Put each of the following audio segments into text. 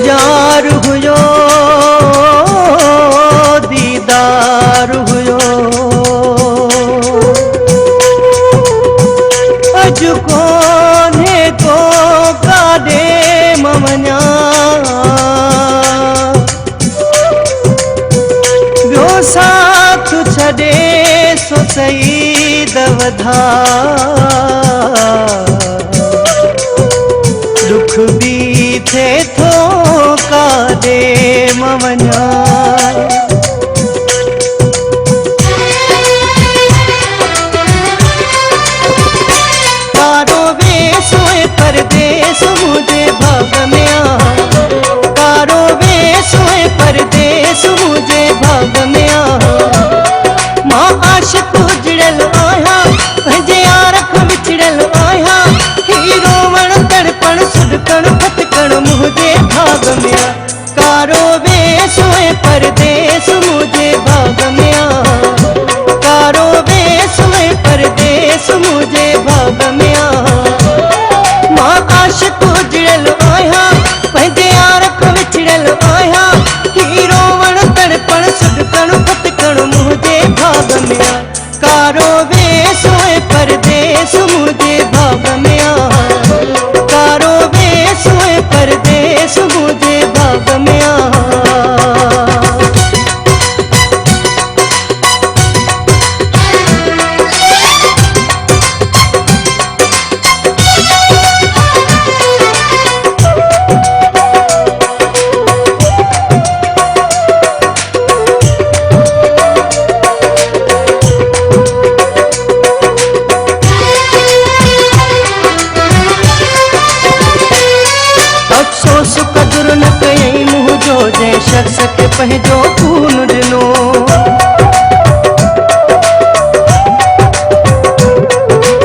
यार हुयो दीदार हुयो अज कोने तो काडे ममन्या व्यो साथ छड़े सो सही दवधा दुख भी थे थो काडे ममन्या कारो वे सोए परदेस मुझे भाग में आ कारो वे सोए परदेस मुझे भाग में आ मां आशिक उजड़ल आया पंहिंजे यारख विछड़ल आया हीरो वण तड़पण सुडकण फटकण मुझे भाग में आ कारो वे सोए परदेस मुझे भाग में आ कारो वे सोए परदेस मुझे भाग में आ मां आशिक उजड़ल आया पंहिंजे यारख विछड़ल आया हीरो वण तड़पण सुडकण फटकण मुझे भाग में आ कारो वे सोए परदेस मुझे भाग में आ कारो वे सोए परदेस मुझे भाग में आ अफसोस कदुर न कयई मुंहिंजो जंहिं शख्स खे पंहिंजो खून ॾिनो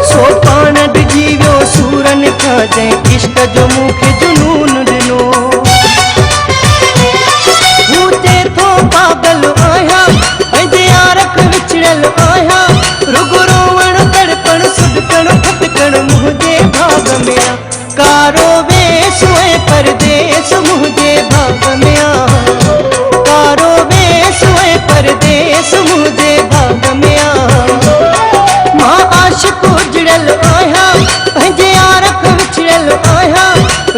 सो पाण डिॼी वियो सूरनि खां जंहिं इश्क जो मूंखे जुनून ॾिनो हू चए थो पागल आहियां पंहिंजे यारख विछड़ल आहियां रुॻो रोवण तड़पण सुडकण फटकण मुंहिंजे भाग में आ कारो वे सोए परदेस मुझे भाग में आ कारो वे सोए परदेस मुझे भाग में आ मां आशिक उजड़ल आया पंहिंजे यारख विछड़ल आया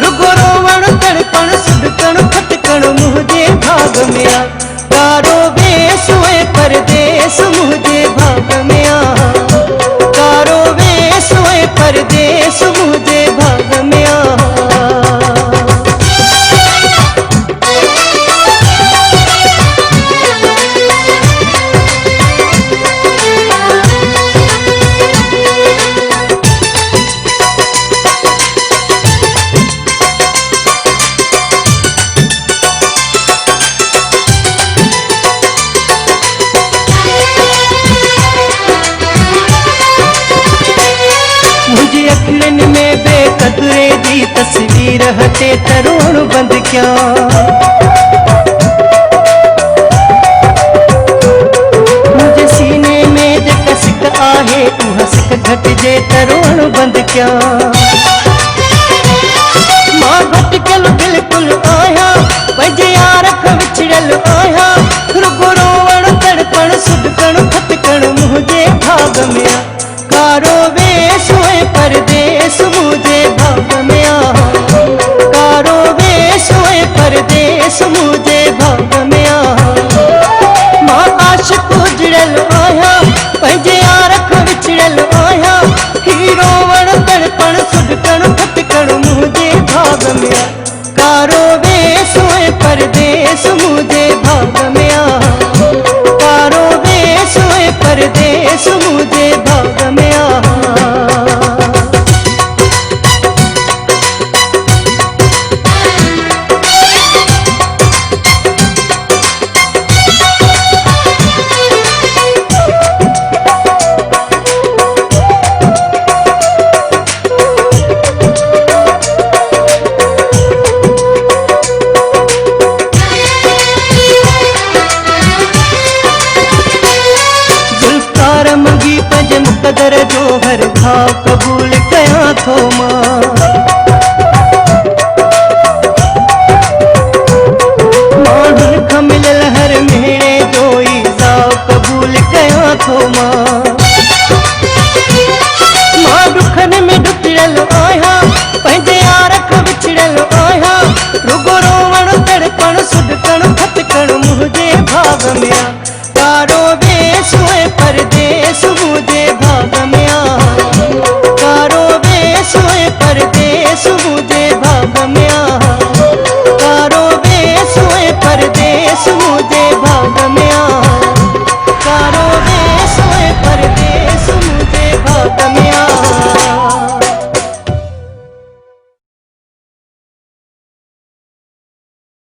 रुॻो रोवण तड़पण सुडकण फटकण मुझे भाग में आ कारो वे सोए परदेस मुझे भाग में आ कारो वे सोए परदेस मुझे भाग में आ मुझे अखियुनि में बेकदरे जी तस्वीर हटे तरोण बंद क्या मुझे सीने में जेका सिक आहे उहा सिक घटिजे तरोण बंद क्या मां भटकियल बिल्कुलु आहियां पंहिंजे यारख विछड़ल आहियां रुॻो रोवण तड़पण सुडकण फटकण मुंहिंजे भाग में आ कारो वे सोए परदेस मुझे भाग में आ कारो वे सोए परदेस मुझे भाग में आ मां आशिक उजड़ल आया पंहिंजे यारख विछड़ल आया हीरो वण तड़पण सुडकण फटकण मुझे भाग में आ कारो वे सोए परदेस मुझे भाग में आ कारो वे सोए परदेस मुझे भाग में आ।